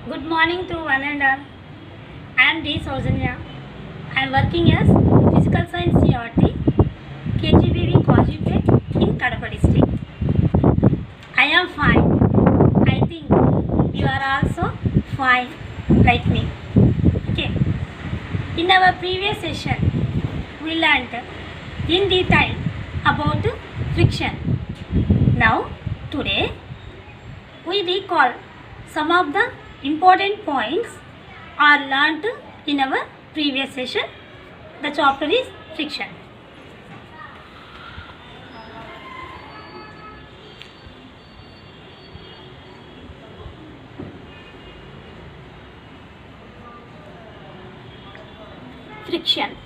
Good morning to one and all. I am D. Saujanya. I am working as Physical Science CRT, KGBV Kojipet in Kadapa district. I am fine. I think you are also fine like me. Okay. In our previous session, we learnt in detail about friction. Now, today, we recall some of the important points are learnt in our previous session. The chapter is friction. Friction.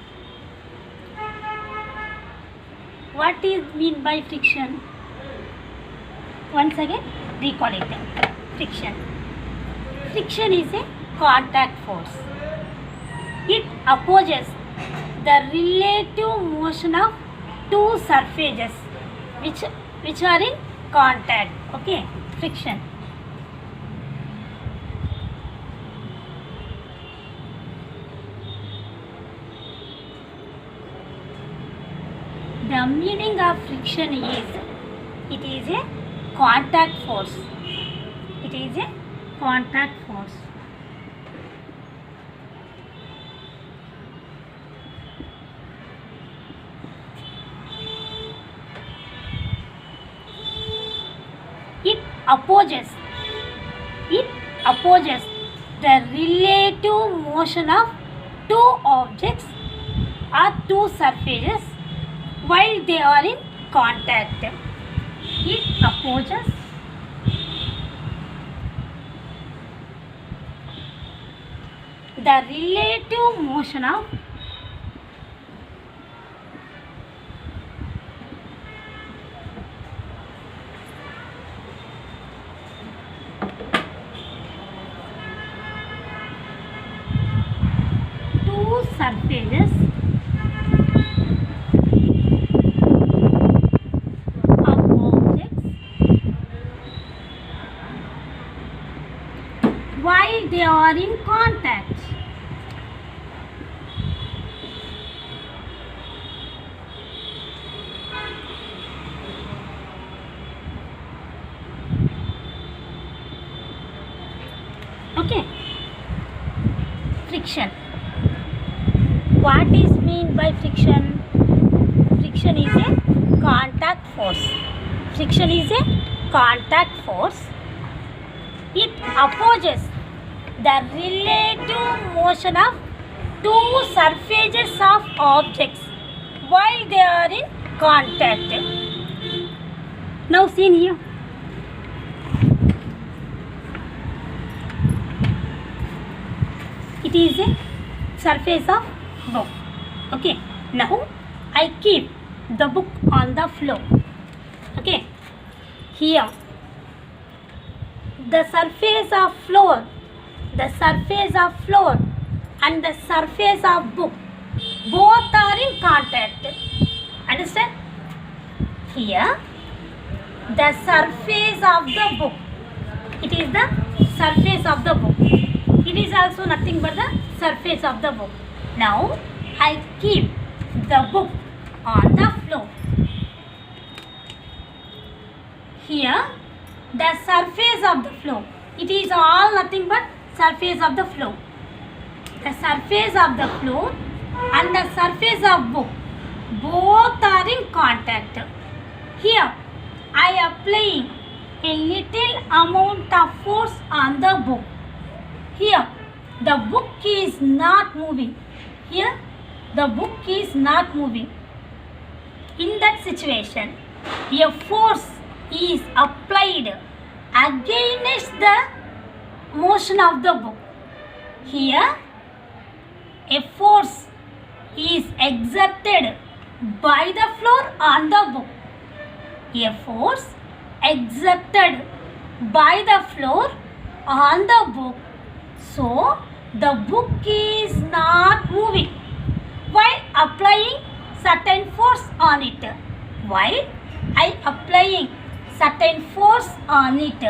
What is mean by friction? Once again, recall it. Friction. Friction is a contact force. It opposes the relative motion of two surfaces which are in contact. Okay, friction. The meaning of friction is it is a contact force. It is a contact force. It opposes the relative motion of two objects or two surfaces while they are in contact. It opposes the relative motion of two surfaces of objects while they are in contact. Okay. Friction. What is mean by friction? Friction is a contact force. Friction is a contact force. It opposes the relative motion of two surfaces of objects while they are in contact. Now seen here. It is a surface of book. Okay. Now I keep the book on the floor. Okay. Here the surface of floor and the surface of book both are in contact. Understand? Here the surface of the book. It is the surface of the book. It is also nothing but the surface of the book. Now I keep the book on the floor. Here the surface of the floor. It is all nothing but surface of the floor. The surface of the floor and the surface of book both are in contact. Here I am applying a little amount of force on the book. Here the book is not moving. Here the book is not moving. In that situation, a force is applied against the motion of the book. Here a force is exerted by the floor on the book. A force exerted by the floor on the book. So the book is not moving while applying certain force on it. While I applying certain force on it,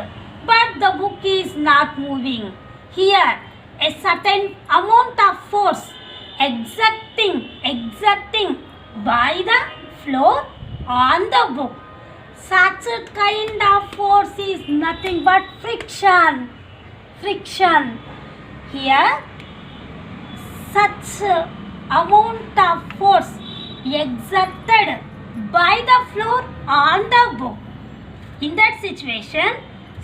but the book is not moving. Here, a certain amount of force exerting by the floor on the book. Such kind of force is nothing but friction. Here, such amount of force exerted by the floor on the book. In that situation,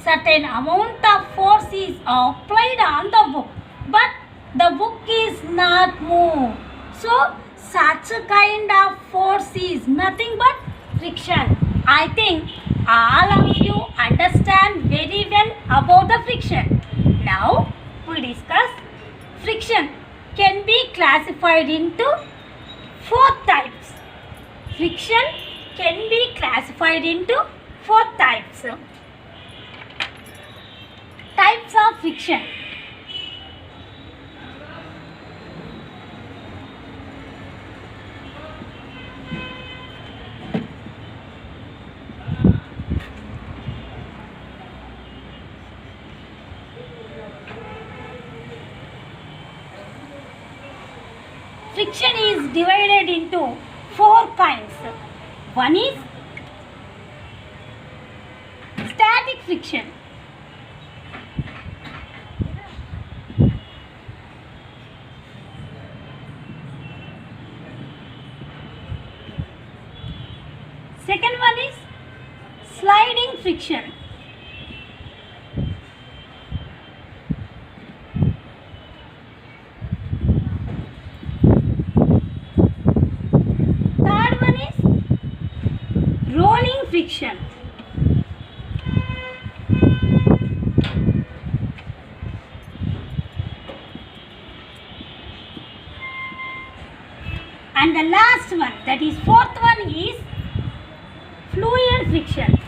certain amount of force is applied on the book, but the book is not moved. So, such kind of force is nothing but friction. I think all of you understand very well about the friction. Now, we discuss friction can be classified into 4 types. Friction can be classified into 4 types. Types of friction. Friction is divided into 4 kinds. One is static friction. Second one is sliding friction. Third one is rolling friction. And the last one, that is 4th one, is fluid friction.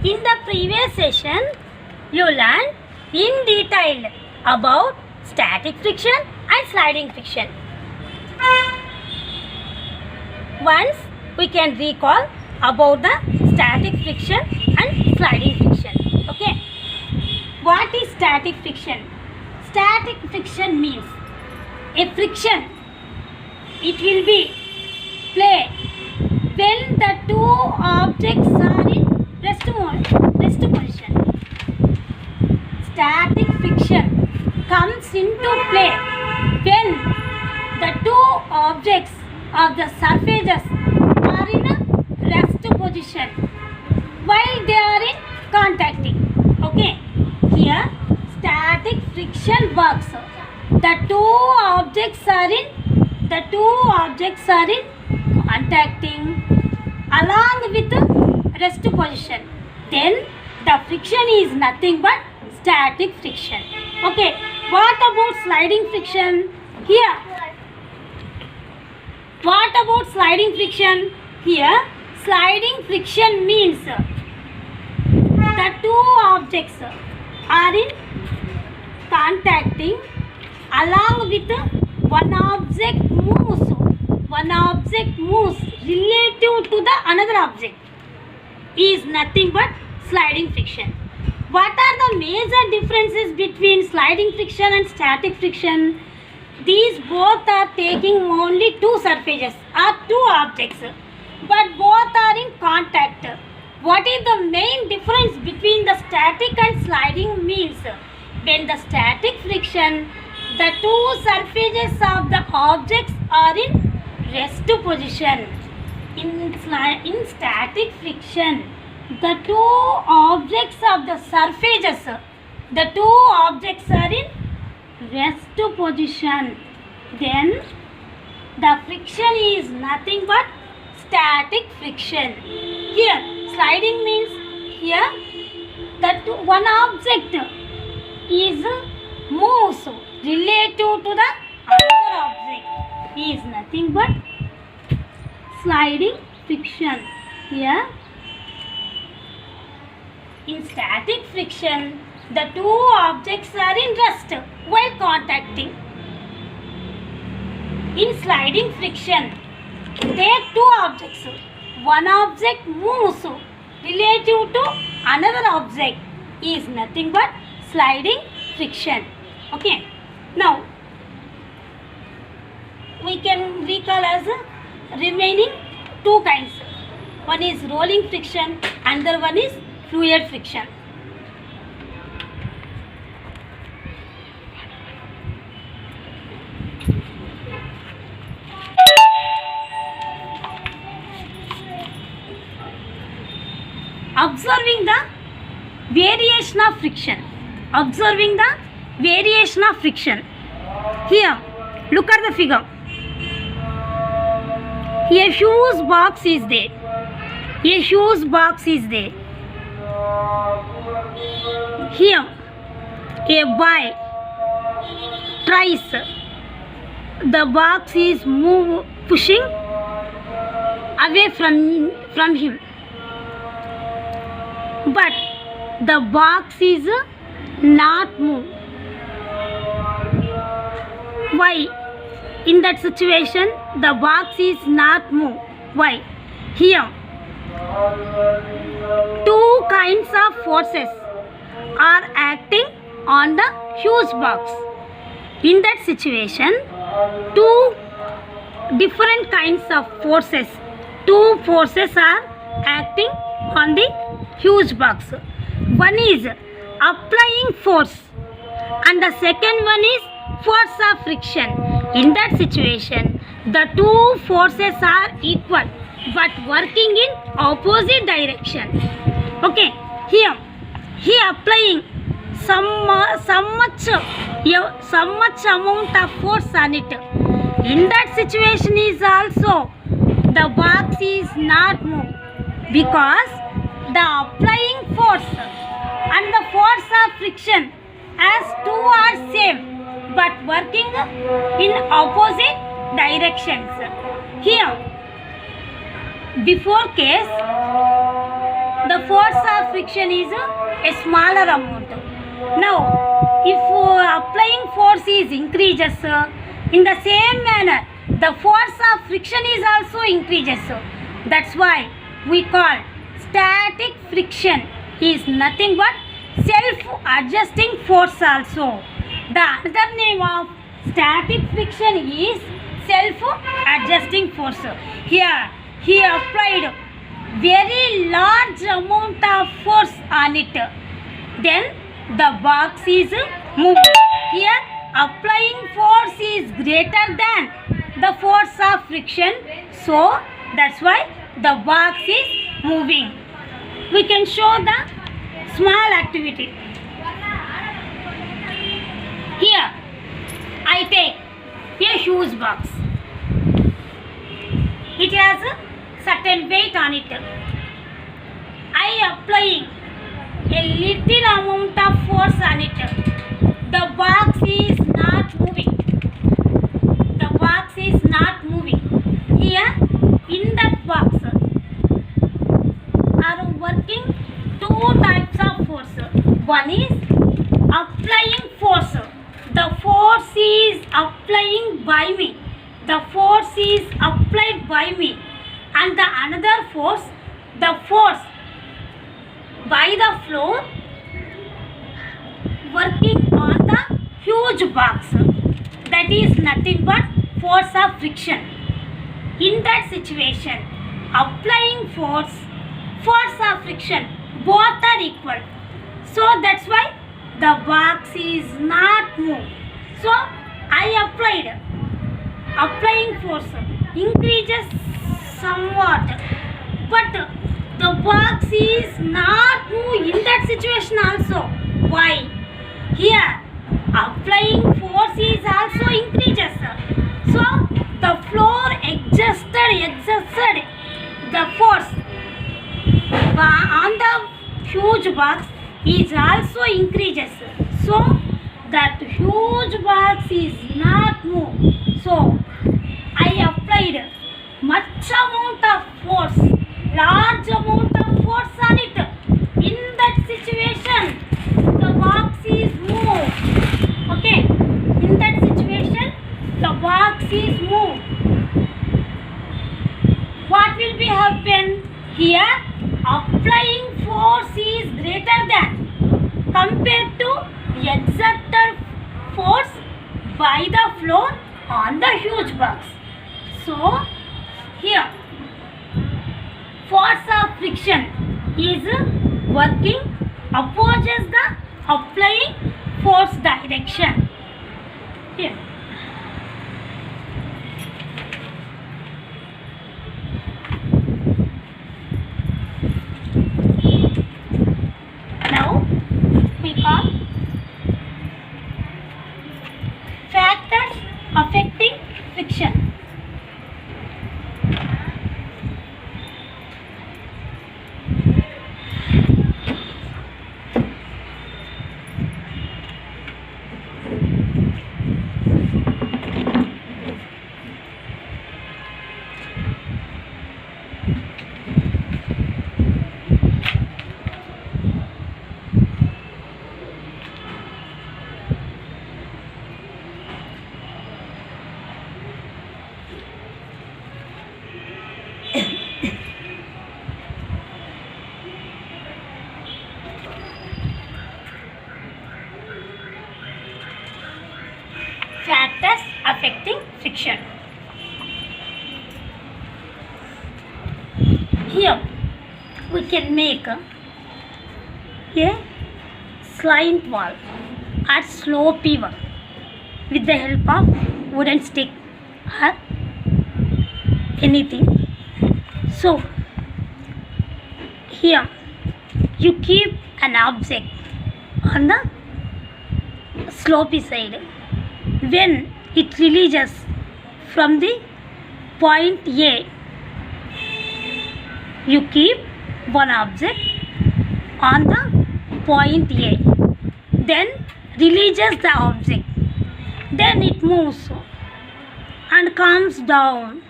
In the previous session, you learned in detail about static friction and sliding friction. Once we can recall about the static friction and sliding friction. Okay. What is static friction? Static friction means a friction. It will be play when the 2 objects are in rest position. Static friction comes into play when the 2 objects of the surfaces are in a rest position while they are in contacting. Okay. Here, static friction works. The two objects are in contacting along with the rest position. Then the friction is nothing but static friction. Okay. What about sliding friction? Here. What about sliding friction? Here, sliding friction means the 2 objects are in contacting along with one object moves relative to the another object is nothing but sliding friction. What are the major differences between sliding friction and static friction? These both are taking only 2 surfaces or 2 objects, but both are in contact. What is the main difference between the static and sliding means? When the static friction, the 2 surfaces of the objects are in rest position. In static friction, the 2 objects of the surfaces, the 2 objects are in rest position. Then the friction is nothing but static friction. Here, sliding means here that one object is moves relative to the other object is nothing but sliding friction. Here, in static friction, the 2 objects are in rest while contacting. In sliding friction, Take two objects. One object moves relative to another object is nothing but sliding friction. Okay. Now we can recall as remaining two kinds. One is rolling friction, another one is fluid friction. Observing the variation of friction. Observing the variation of friction. Here, look at the figure. A shoes box is there. A shoes box is there. Here, a boy tries. The box is pushing away from him. But the box is not move. Why? In that situation, the box is not move. Why? Here, two kinds of forces are acting on the huge box. In that situation, two different kinds of forces, two forces are acting on the huge box. One is applying force and the second one is force of friction. In that situation, the two forces are equal but working in opposite direction. Okay, here he applying some much amount of force on it. In that situation is also the box is not move because the applying force and the force of friction as two are same but working in opposite directions. Here, before case, the force of friction is a smaller amount. Now, if applying force is increases, in the same manner, the force of friction is also increases. That's why we call static friction is nothing but self-adjusting force also. The other name of static friction is self-adjusting force. Here, he applied very large amount of force on it. Then the box is moving. Here, applying force is greater than the force of friction. So, that's why the box is moving. We can show the small activity. Here, I take a shoes box. It has a certain weight on it. I applying a little amount of force on it. The box is not moving. The box is not moving. Here, in that box, are working two types of force. One is applying force. The force is applying by me. The force is applied by me. And the another force, the force by the floor working on the huge box. That is nothing but force of friction. In that situation, applying force, force of friction, both are equal. So that's why the box is not moved. So I applied. Applying force increases somewhat, but the box is not moved in that situation also. Why? Here, applying force is also increases. So the floor exerted the force on the huge box is also increases. So that huge box is not moved. So I applied much amount of force, large amount of force on it. In that situation, the box is moved. Okay, in that situation, the box is moved. what will be happen here? Applying force is greater than compared to exerted force by the floor on the huge box. So here force of friction is working opposes the applying force direction. Here. Now we come factors affecting friction. Factors affecting friction. Here we can make a slant wall or slopey wall with the help of wooden stick or anything. So here you keep an object on the slopey side. When it releases from the point A, you keep one object on the point A, then releases the object, then it moves and comes down.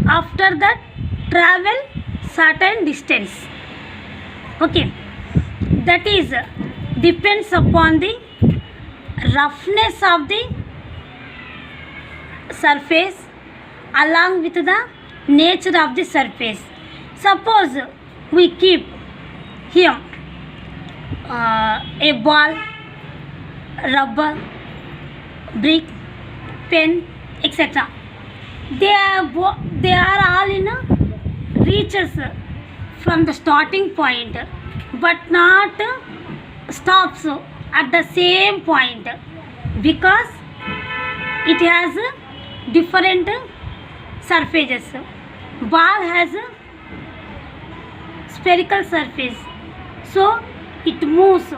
After that, travel certain distance. Okay, that is depends upon the roughness of the surface along with the nature of the surface. Suppose we keep here a ball, rubber, brick, pen, etc. They are all in reaches from the starting point, but not stops at the same point because it has different surfaces. Ball has a spherical surface, so it moves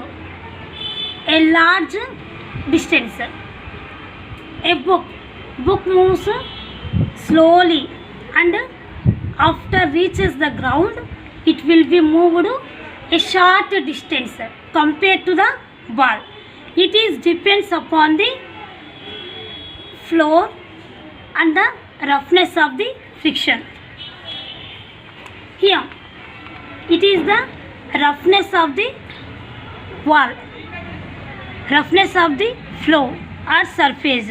a large distance. A book moves slowly, and after reaches the ground it will be moved a short distance compared to the ball. It is depends upon the floor and the roughness of the friction. Here it is the roughness of the wall, roughness of the floor or surface,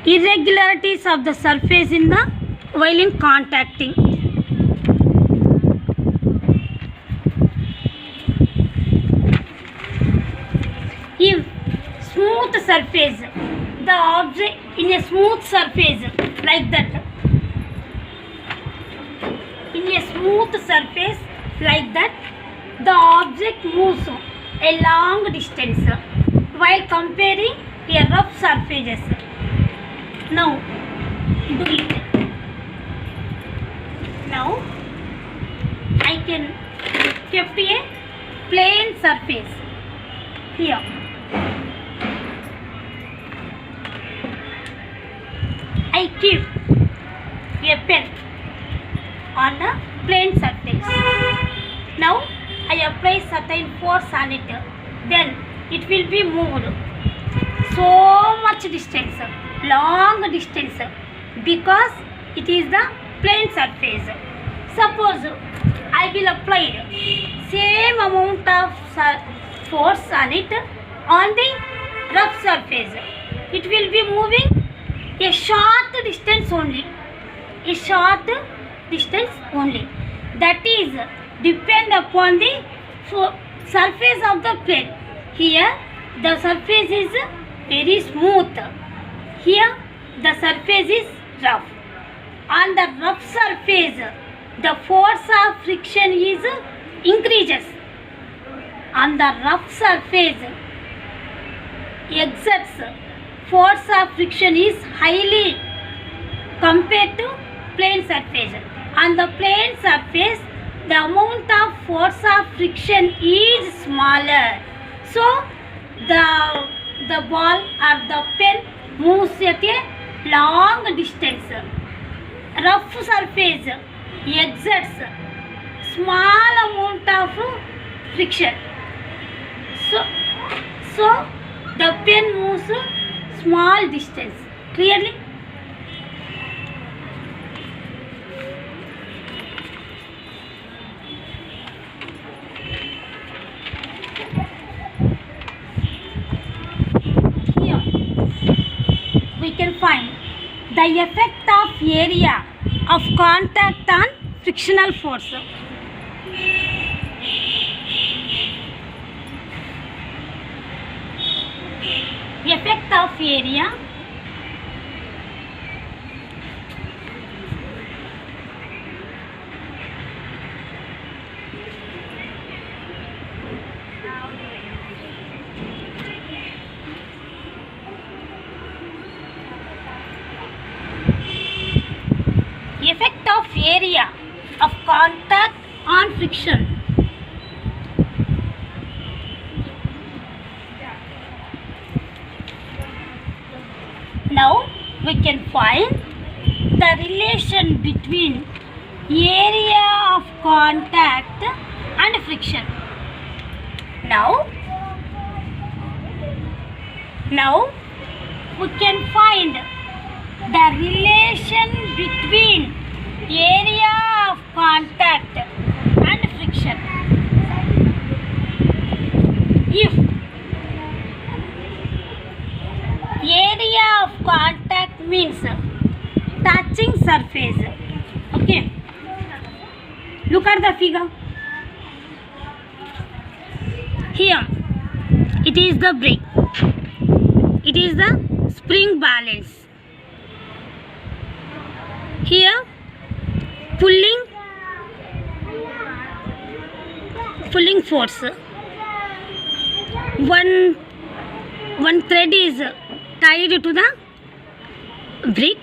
irregularities of the surface in the while in contacting. If smooth surface, the object in a smooth surface like that, in a smooth surface like that, the object moves a long distance while comparing a rough surfaces. Now do it. Now I can keep a plain surface here. I keep a pen on a plain surface. Now I apply certain force on it. Then it will be moved so much distance, long distance, because it is the plain surface. Suppose I will apply same amount of force on it on the rough surface. It will be moving a short distance only, a short distance only. That is depend upon the surface of the plane. Here the surface is very smooth. Here the surface is rough. On the rough surface, the force of friction is increases. On the rough surface, exerts force of friction is highly compared to plane surface. On the plane surface, the amount of force of friction is smaller. So the ball or the pen moves at a long distance. Rough surface exerts small amount of friction. So the pen moves small distance. Clearly? Here we can find the effect of area of contact on frictional force. Effect of area of contact on friction. Now we can find the relation between area of contact and friction. Now we can find the relation between area of contact and friction. If area of contact means touching surface, okay, look at the figure. Here it is the brake, it is the spring balance. Here pulling force. One thread is tied to the brake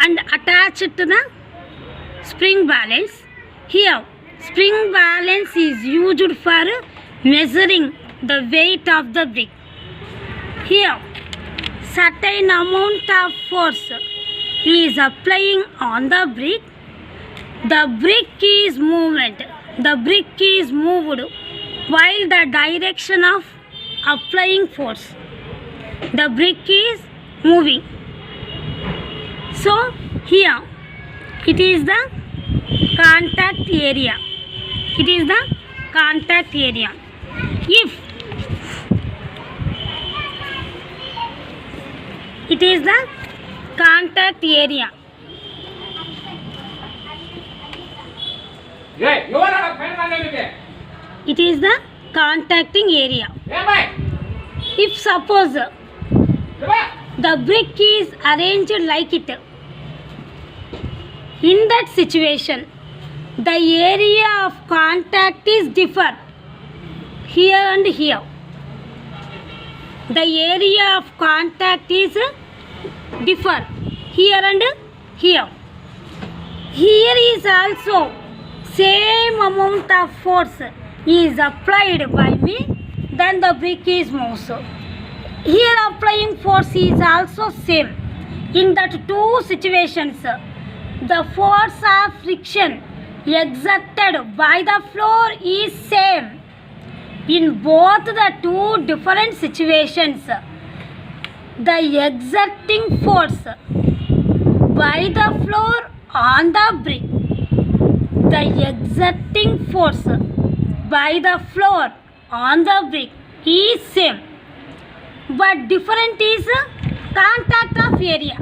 and attached to the spring balance. Here spring balance is used for measuring the weight of the brake. Here certain amount of force is applying on the brake. The brake is moved while the direction of applying force. The brake is moving. So here it is the contact area. It is the contact area. If it is the contact area. It is the contacting area. If suppose the brake is arranged like it, in that situation the area of contact is differ here and here. The area of contact is differ here and here. Here is also same amount of force is applied by me, then the brake is moved. Here applying force is also same. In that two situations, the force of friction exerted by the floor is same. In both the two different situations, the exerting force by the floor on the brake, the exerting force by the floor on the brake is same, but different is contact of area.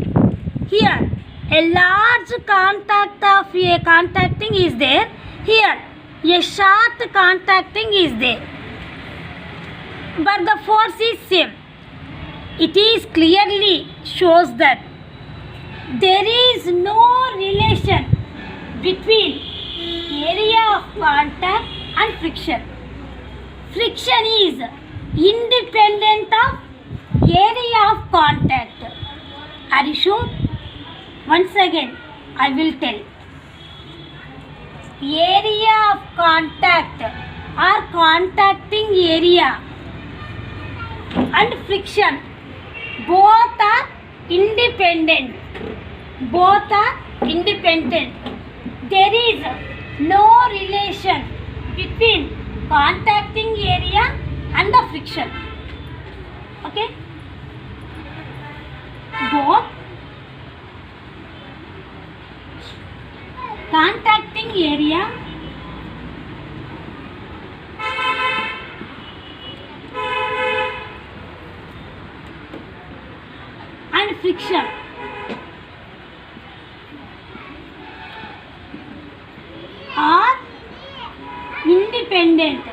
Here A large contact of a contacting is there. Here, a short contacting is there. But the force is same. It is clearly shows that there is no relation between area of contact and friction. Friction is independent of area of contact. Are you sure? Once again, I will tell. Area of contact or contacting area and friction both are independent. Both are independent. There is no relation between contacting area and the friction. Okay? Both contacting area and friction are independent.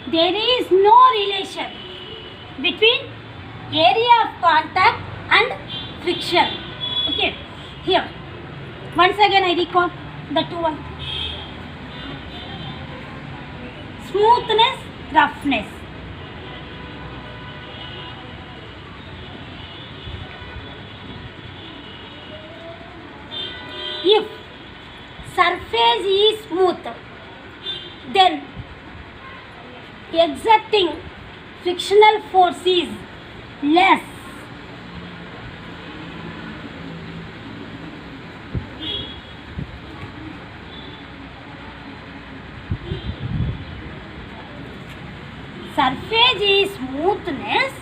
There is no relation between area of contact and friction. Okay, here once again I recall the two one. Smoothness, roughness. If surface is smooth, then exerting frictional force is less. Surface is smoothness,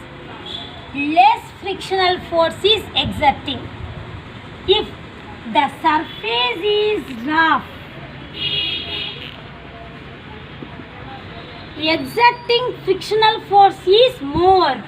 less frictional force is exerting. If the surface is rough, exerting frictional force is more.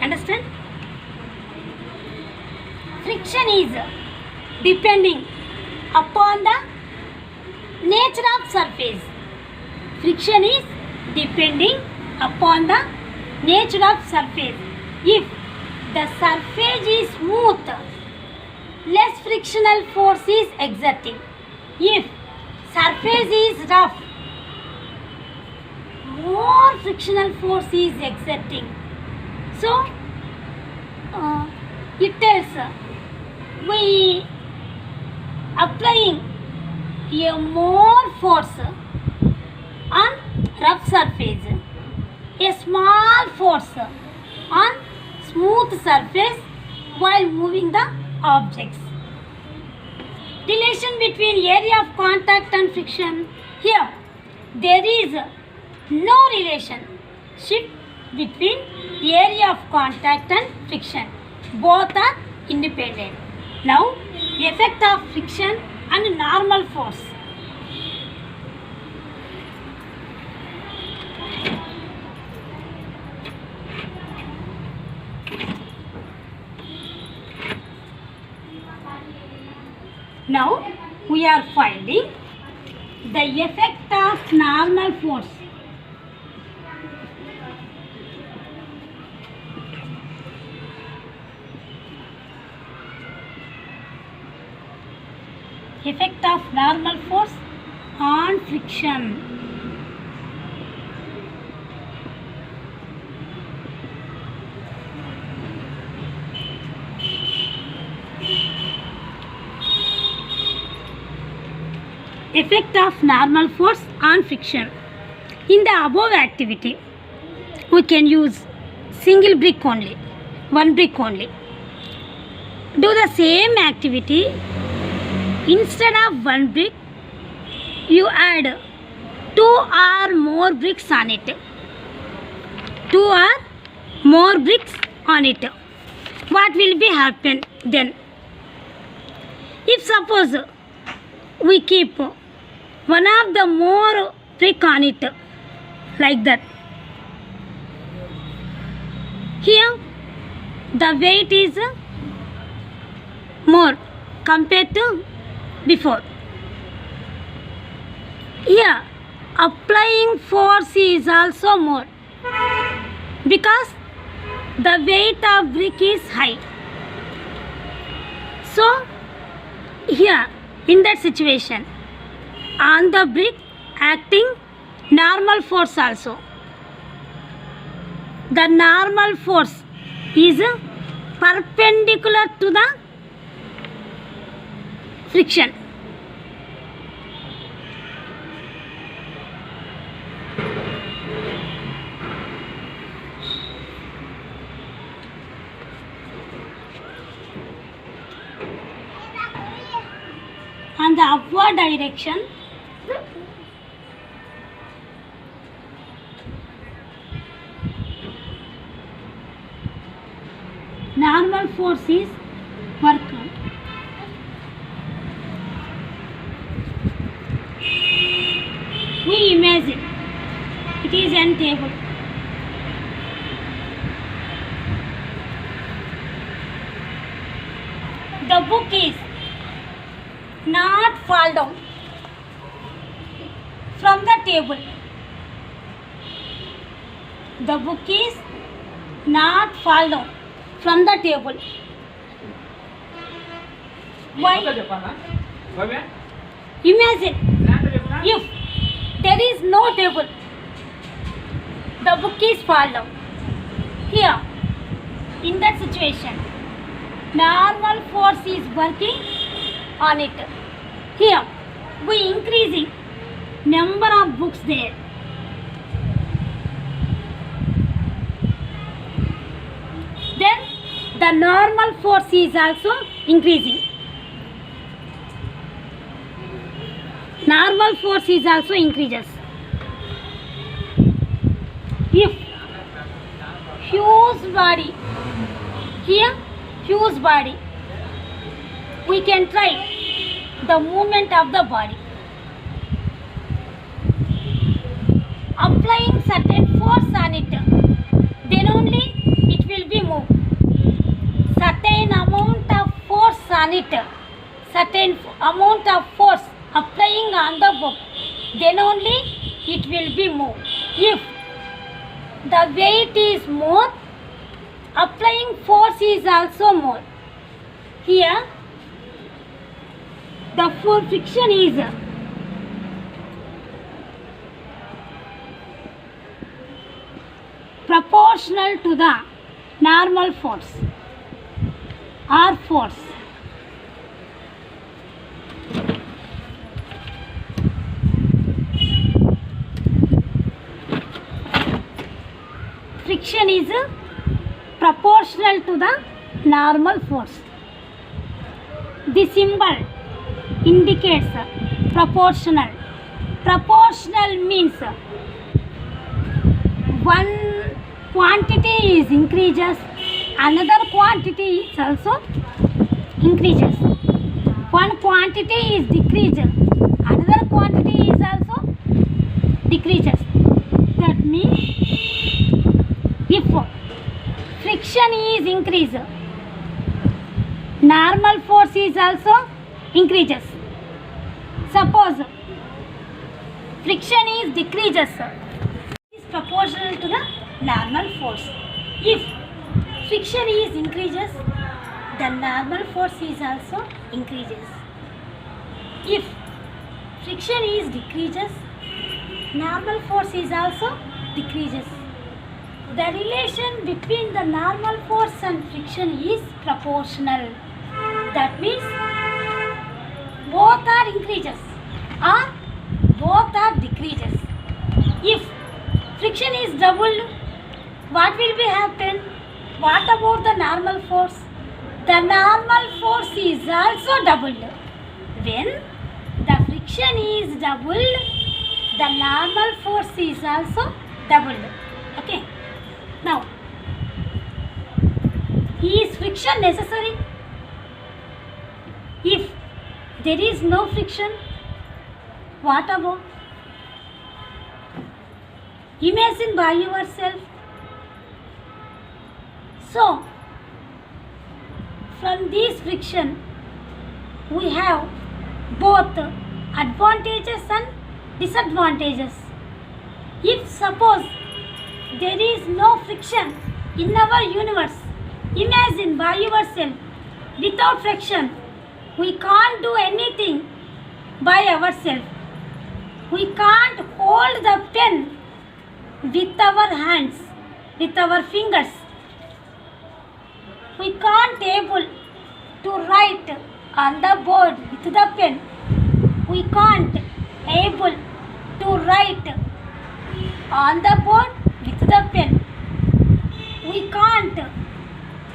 Understand? Friction is depending upon the nature of surface. Friction is depending upon the nature of surface. If the surface is smooth, less frictional force is exerting. If surface is rough, more frictional force is exerting. So, it tells we applying a more force on rough surface, a small force on smooth surface while moving the objects. Relation between area of contact and friction. Here, there is no relationship between area of contact and friction. Both are independent. Now, effect of friction and normal force. Now, we are finding the effect of normal force. Effect of normal force on friction. Effect of normal force on friction. In the above activity, we can use single brick only, one brick only. Do the same activity. Instead of one brick, you add two or more bricks on it. Two or more bricks on it. What will be happen then? If suppose we keep one of the more brick on it, like that. Here the weight is more compared to before. Here applying force is also more because the weight of brick is high. So here in that situation, on the brick acting normal force also. The normal force is perpendicular to the friction. On the upward direction, normal force is work on. We imagine it is an table. The book is not fall down from the table. The book is not fall down from the table. Why? Imagine if there is no table, the book is fall down. Here, in that situation, normal force is working on it. Here, we increasing number of books there. Then the normal force is also increasing. Normal force is also increases. If huge body, here huge body, we can try the movement of the body. Applying certain force on it, then only it will be moved. Certain amount of force on it, certain amount of force applying on the book, then only it will be moved. If the weight is more, applying force is also more. Here the full friction is proportional to the normal force or force. Friction is proportional to the normal force. The symbol indicates proportional. Proportional means one quantity is increases, another quantity is also increases. One quantity is decreases, another quantity is also decreases. That means if friction is increased, normal force is also increases. Suppose friction is decreases, is proportional to the normal force. If friction is increases, the normal force is also increases. If friction is decreases, normal force is also decreases. The relation between the normal force and friction is proportional. That means both are increases or both are decreases. If friction is doubled, what will be happen? What about the normal force? The normal force is also doubled. When the friction is doubled, the normal force is also doubled. Okay. Now, is friction necessary? If there is no friction, what about? Imagine by yourself. So, from this friction, we have both advantages and disadvantages. If suppose there is no friction in our universe, imagine by yourself, without friction, we can't do anything by ourselves. We can't hold the pen with our hands, with our fingers. We can't able to write on the board with the pen. We can't able to write on the board with the pen. We can't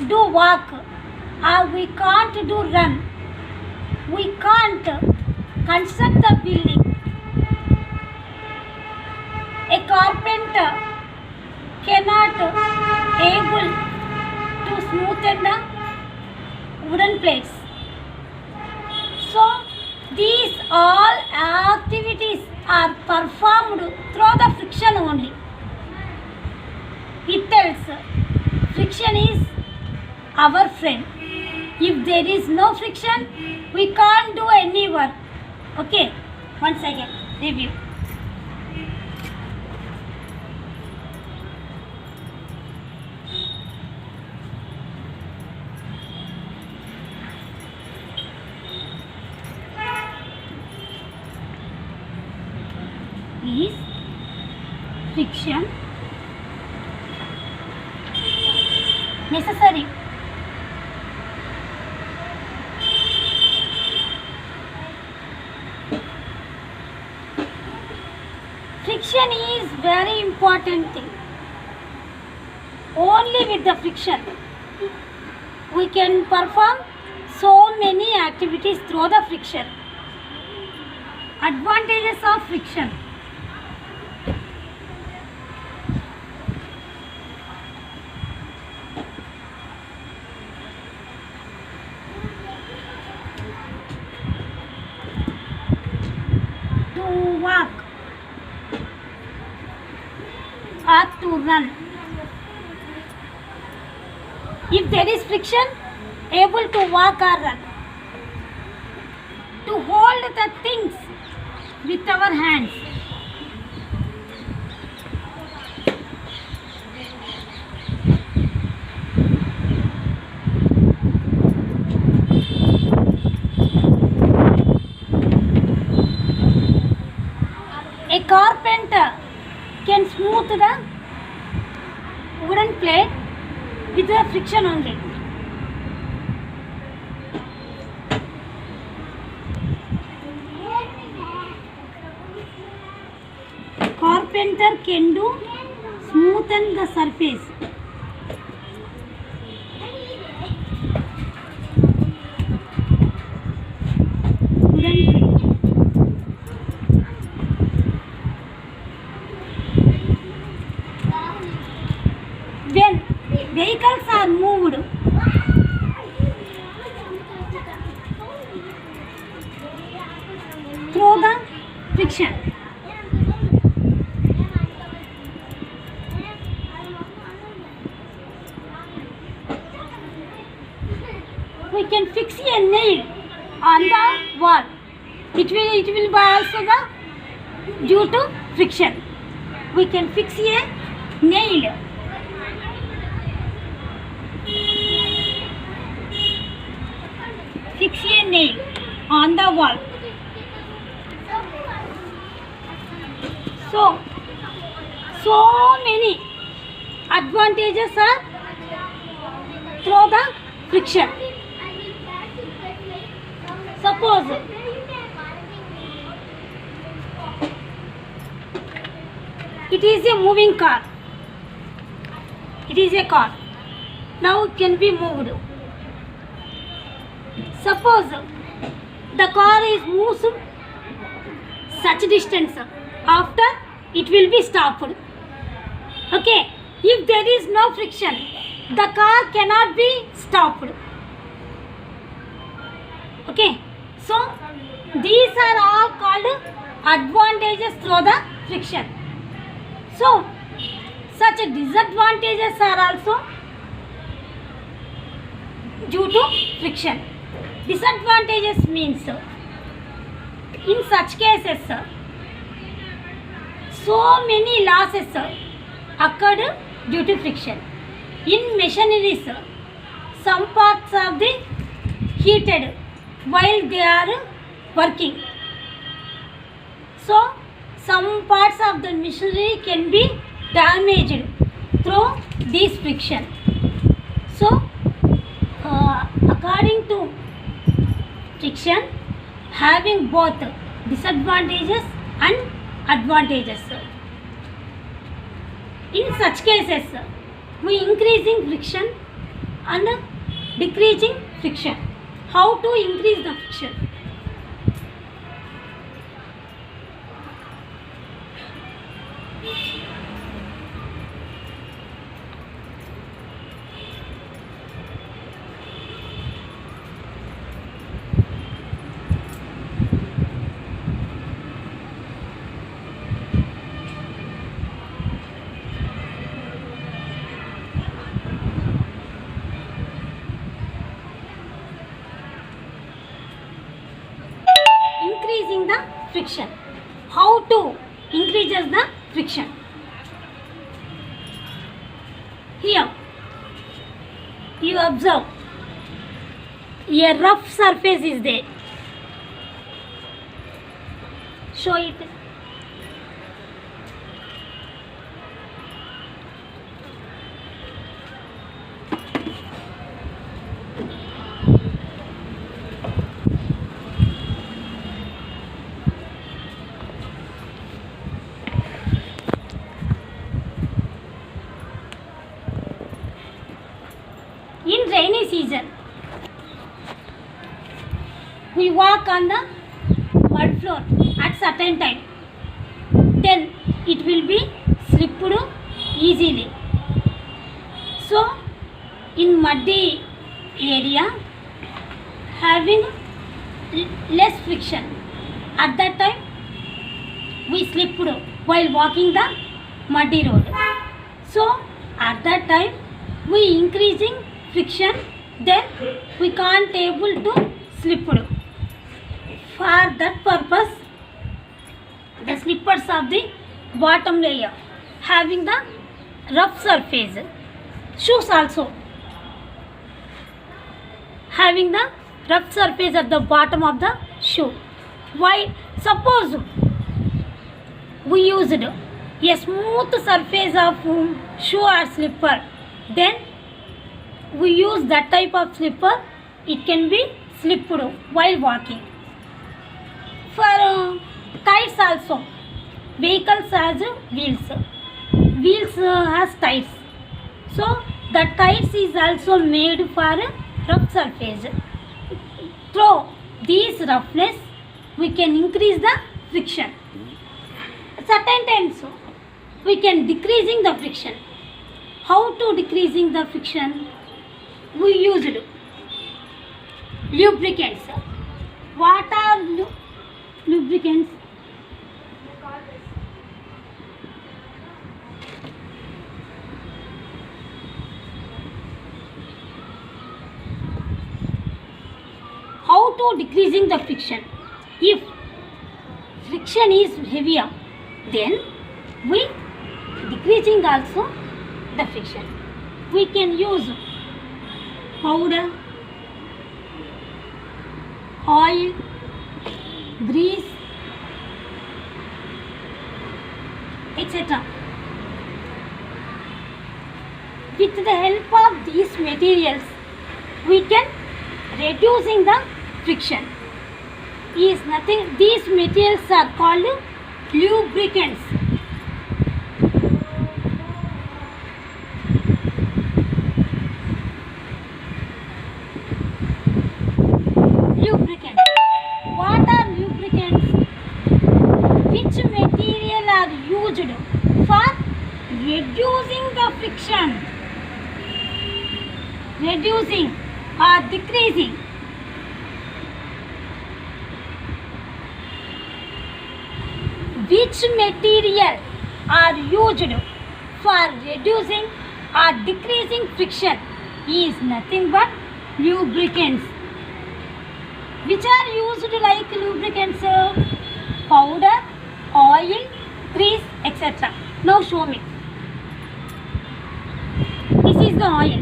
do walk or we can't do run. We can't construct the building. A carpenter cannot able to smoothen the wooden plates. So these all activities are performed through the friction only. It tells friction is our friend. If there is no friction, we can't do any work. Okay, once again, review. Is friction necessary? Friction is very important thing. Only with the friction we can perform so many activities through the friction. Advantages of friction. To walk or to run. If there is friction, able to walk or run. To hold the things with our hands. A carpenter can smooth the wooden plate with the friction only. Carpenter can do smoothen the surface. Wooden plate. When vehicles are moved through the friction, we can fix a nail on the wall. It will be also the due to friction. We can fix a nail. Fix a nail on the wall. So many advantages are through the friction. Suppose it is a moving car. It is a car. Now it can be moved. Suppose the car is moved such distance after it will be stopped. Okay, if there is no friction, the car cannot be stopped. Okay, so these are all called advantages through the friction. So such disadvantages are also due to friction. Disadvantages means in such cases so many losses occurred due to friction. In machineries, some parts of the heated while they are working. So some parts of the machinery can be damaged through this friction. So according to friction having both disadvantages and advantages. In such cases, we increasing friction and decreasing friction. How to increase the friction? Increasing the friction. How to increases the friction? Here you observe a rough surface is there. Show it. In rainy season, we walk on the mud floor at certain time. Then it will be slipped easily. So in muddy area, having less friction, at that time we slipped while walking the muddy road. So at that time we increasing friction, then we can't able to slip. For that purpose, the slippers of the bottom layer having the rough surface, shoes also having the rough surface at the bottom of the shoe. Why? Suppose we used a smooth surface of shoe or slipper, then we use that type of slipper, it can be slipped while walking. For tires also, vehicles has wheels, wheels has tires. So the tires is also made for rough surface. Through this roughness we can increase the friction. Certain times we can decreasing the friction. How to decreasing the friction? We used lubricants. What are lubricants? How to decreasing the friction? If friction is heavier, then we decreasing also the friction. We can use powder, oil, grease, etc. With the help of these materials, we can reducing the friction. Is nothing. These materials are called lubricants. Lubricants. What are lubricants? Which material used for reducing the friction, reducing or decreasing. Which material are used for reducing or decreasing friction is nothing but lubricants. Which are used like lubricants? Powder, oil, grease, etc. Now show me. This is the oil.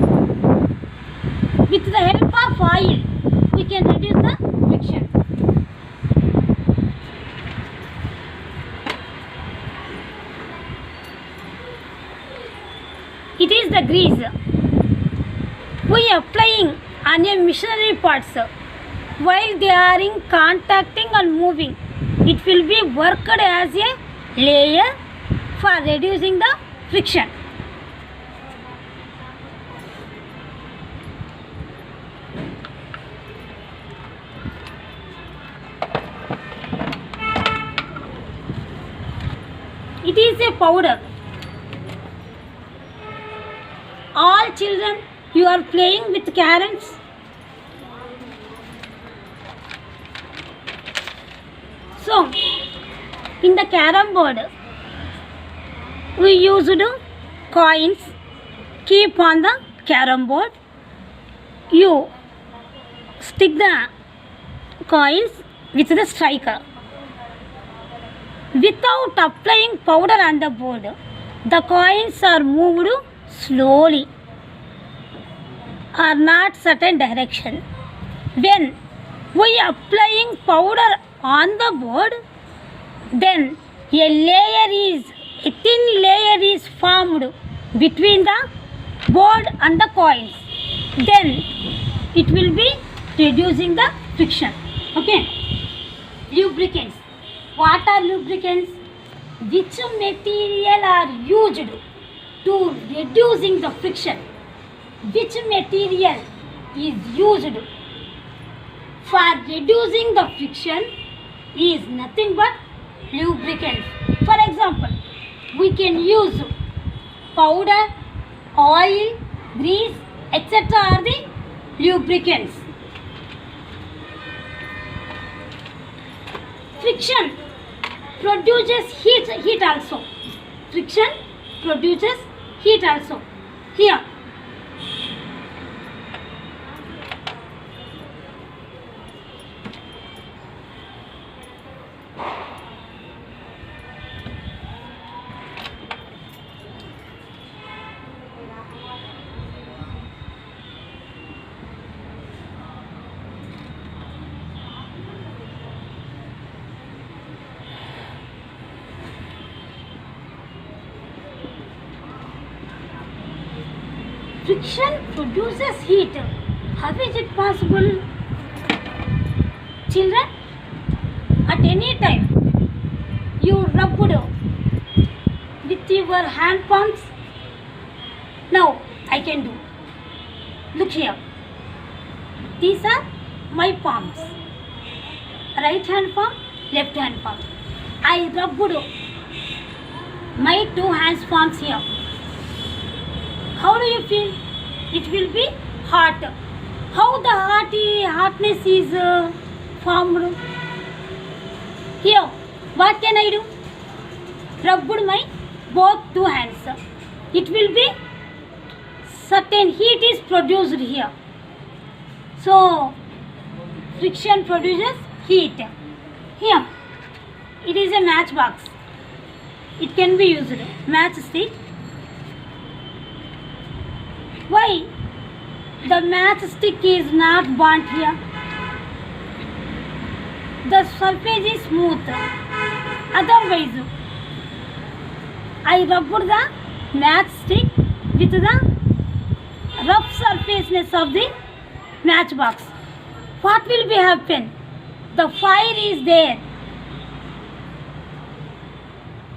With the help of oil, we can reduce the friction. It is the grease. We are applying on a machinery parts. While they are in contacting and moving, it will be worked as a layer for reducing the friction. It is a powder. All children, you are playing with caroms. So, in the carom board, we used coins. Keep on the carom board. You stick the coins with the striker. Without applying powder on the board, the coins are moved slowly or not certain direction. When we are applying powder on the board, then a thin layer is formed between the board and the coins. Then it will be reducing the friction. Okay. Lubricants. What are lubricants? Which material are used to reducing the friction? Which material is used for reducing the friction is nothing but lubricants. For example, we can use powder, oil, grease, etc. are the lubricants. Friction produces heat also. Friction produces heat also. Here, friction produces heat. How is it possible? Children, at any time you rubbed with your hand palms. Now I can do. Look here. These are my palms. Right hand palm, left hand palm. I rubbed my two hands palms here. How do you feel? It will be hot. How the hotness is formed? Here, what can I do? Rubbed my both two hands. It will be certain heat is produced here. So, friction produces heat. Here, it is a matchbox. It can be used. Matchstick. Why the matchstick is not burnt here? The surface is smooth. Otherwise, I rubbed the matchstick with the rough surfaceness of the matchbox. What will be happen? The fire is there.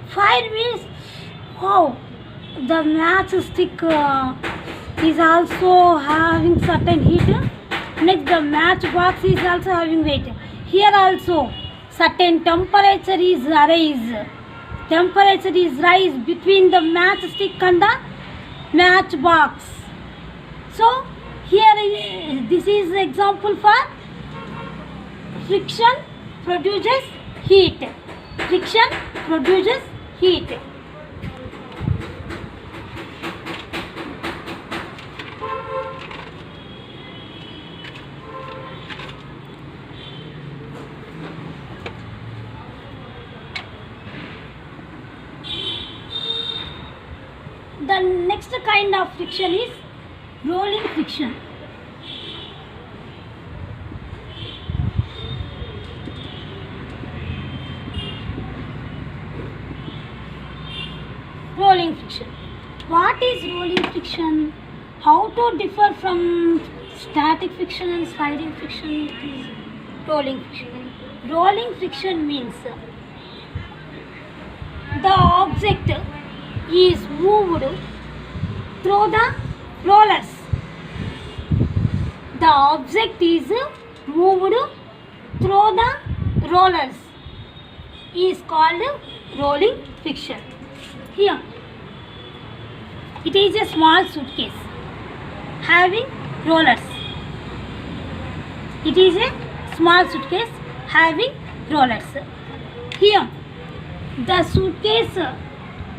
Fire means, oh, the matchstick is also having certain heat. Next, the matchbox is also having weight. Here also certain temperature is arise. Temperature is rise between the matchstick and the matchbox. So here this is example for friction produces heat. Friction produces heat. The next kind of friction is rolling friction. Rolling friction. What is rolling friction? How to differ from static friction and sliding friction? It is rolling friction. Rolling friction means the object is moved through the rollers. The object is moved through the rollers is called rolling friction. Here, it is a small suitcase having rollers. It is a small suitcase having rollers. Here, the suitcase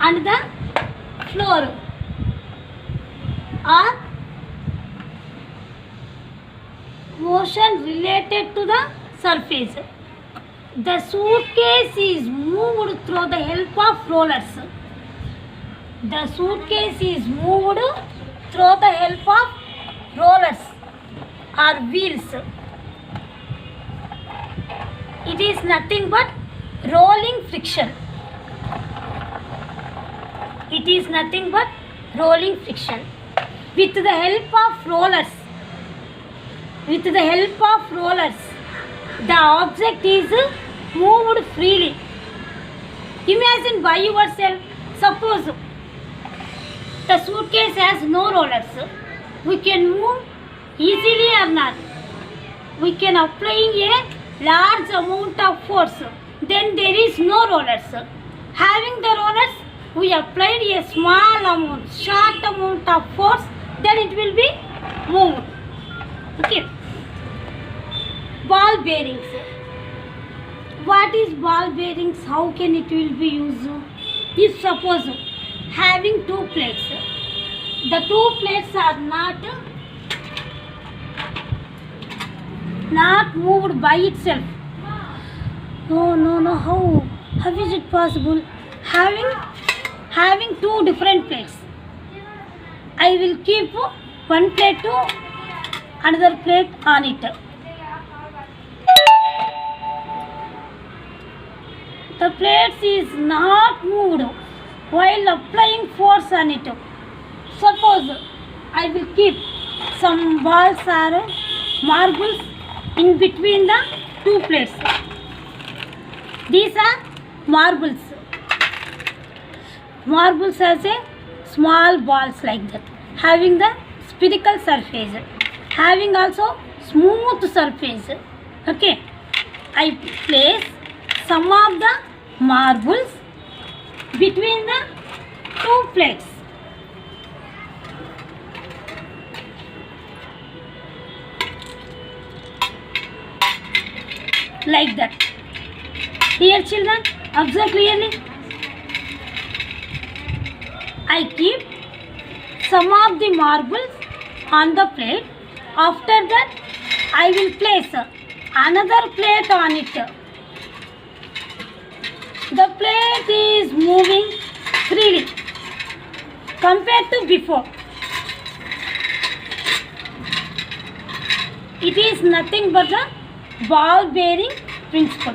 and the floor are motion related to the surface. The suitcase is moved through the help of rollers. The suitcase is moved through the help of rollers or wheels. It is nothing but rolling friction. It is nothing but rolling friction. With the help of rollers, the object is moved freely. Imagine by yourself, suppose the suitcase has no rollers. We can move easily or not. We can apply a large amount of force. Then there is no rollers. Having the rollers, we applied a small amount, short amount of force, then it will be moved. Okay. Ball bearings. What is ball bearings? How can it will be used? If suppose having two plates, the two plates are not moved by itself. No. How is it possible? Having two different plates, I will keep one plate to another plate on it. The plate is not moved while applying force on it. Suppose I will keep some balls or marbles in between the two plates. These are marbles. Marbles has a small balls like that, having the spherical surface, having also smooth surface. Okay, I place some of the marbles between the two plates. Like that. Here children, observe clearly. I keep some of the marbles on the plate. After that, I will place another plate on it. The plate is moving freely compared to before. It is nothing but the ball bearing principle.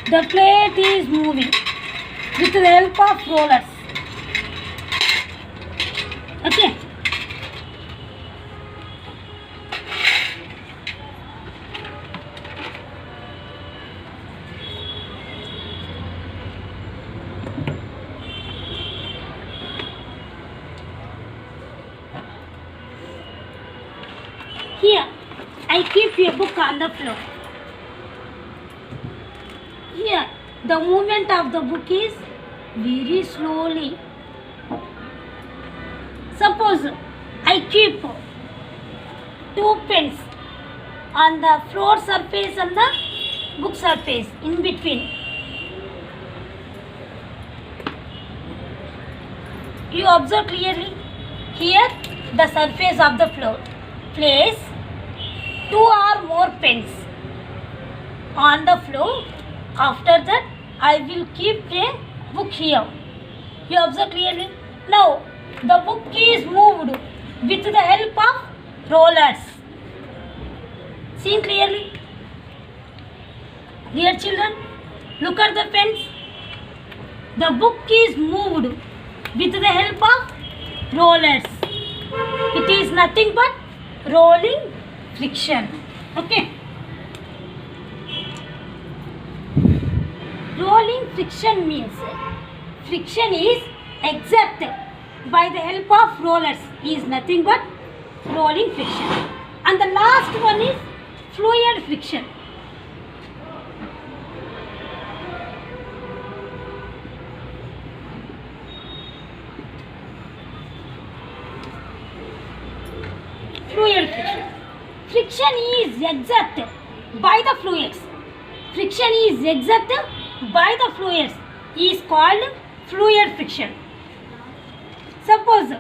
The plate is moving with the help of rollers. Okay. Here, I keep a book on the floor. Here, The movement of the book is very slowly. Suppose I keep two pens on the floor surface and the book surface in between. You observe clearly. Here the surface of the floor. Place two or more pens on the floor. After that I will keep a book here. You observe clearly. Now the book is moved with the help of rollers. Seen clearly? Dear children, look at the pens. The book is moved with the help of rollers. It is nothing but rolling friction. Okay. Rolling friction means friction is exerted by the help of rollers, is nothing but rolling friction. And the last one is fluid friction. Fluid friction. Friction is exerted by the fluids. Friction is exerted by the fluids is called fluid friction. Suppose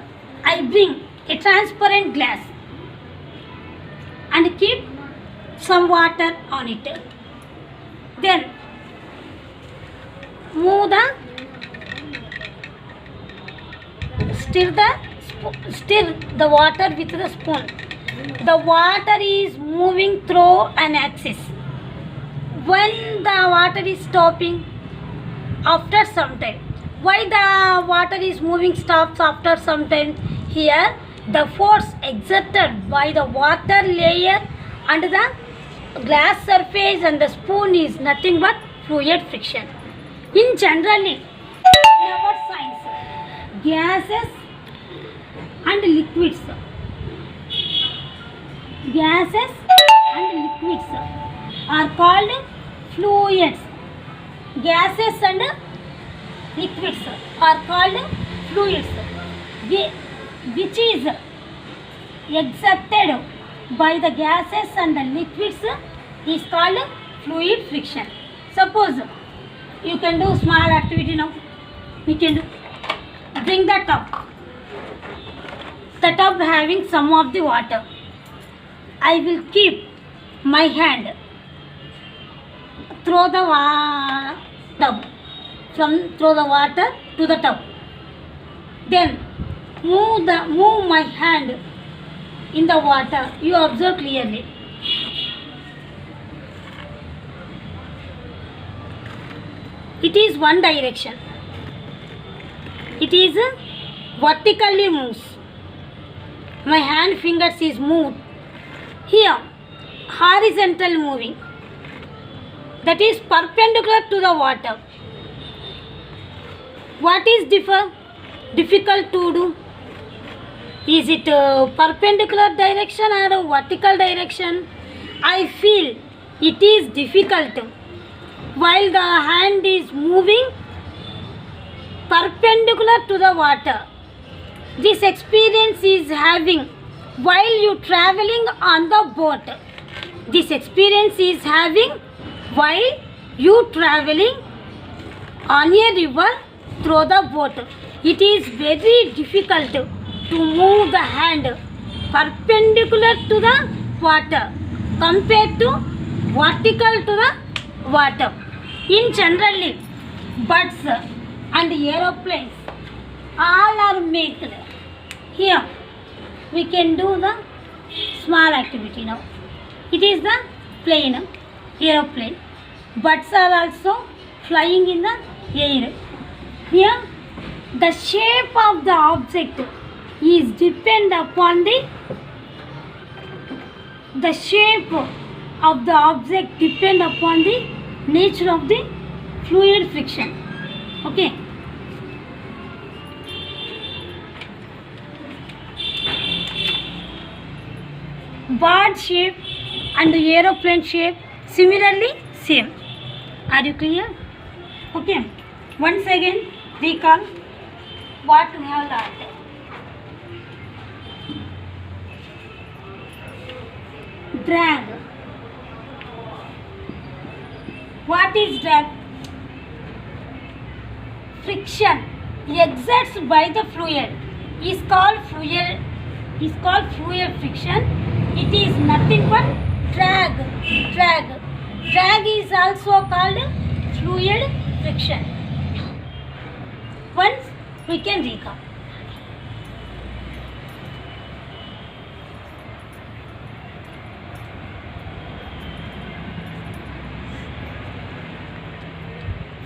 I bring a transparent glass and keep some water on it. Then move the stir the water with the spoon. The water is moving through an axis. When the water is stopping after some time, why the water is moving stops after some time? Here the force exerted by the water layer and the glass surface and the spoon is nothing but fluid friction. In generally, in our science, gases and liquids are called fluids. Gases and liquids are called fluids, which is exerted by the gases and the liquids is called fluid friction. Suppose you can do small activity now. We can do. Bring the tub. The tub having some of the water. I will keep my hand through the tub, through the water to the tub. Then move my hand in the water. You observe clearly. It is one direction. It is vertically moves. My hand fingers is moved. Here horizontal moving, that is perpendicular to the water. What is difficult to do? Is it perpendicular direction or vertical direction? I feel it is difficult while the hand is moving perpendicular to the water. This experience is having while you traveling on the boat. This experience is having while you traveling on a river through the boat. It is very difficult to move the hand perpendicular to the water compared to vertical to the water. In generally, birds and aeroplanes all are made. Here we can do the small activity now. It is the plane, aeroplane. Birds are also flying in the air. Here the shape of the object is depend upon the shape of the object depend upon the nature of the fluid friction. Okay. Bird shape and the aeroplane shape similarly same. Are you clear? Okay. Once again, recall what we have learned. Drag. What is drag? Friction exerted by the fluid is called fluid friction. It is nothing but drag. Drag is also called fluid friction. Once we can recall.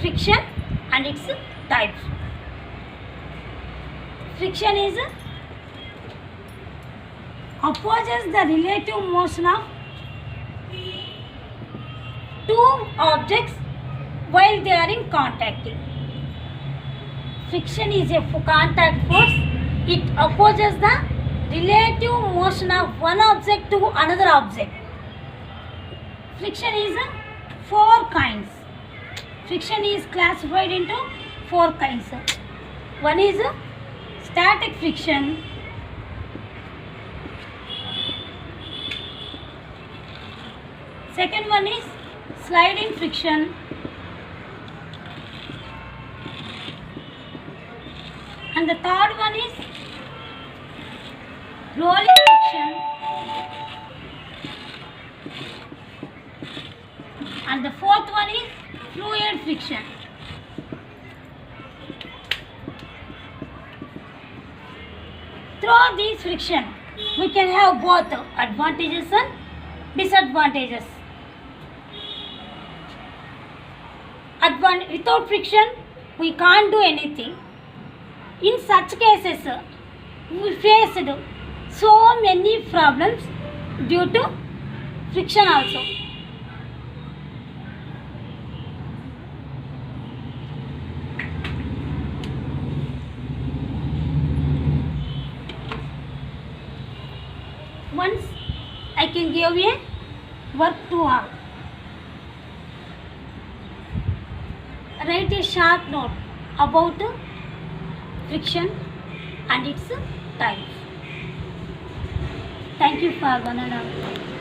Friction and its types. Friction is opposes the relative motion of two objects while they are in contact. Friction is a contact force. It opposes the relative motion of one object to another object. Friction is four kinds. Friction is classified into four kinds. One is static friction. Second one is sliding friction. And the third one is rolling friction. And the fourth one is fluid friction. Through these friction, we can have both advantages and disadvantages. Without friction, we can't do anything. In such cases, we faced so many problems due to friction also. Once I can give a work to all. Write a short note about friction and its types. Thank you for one and all.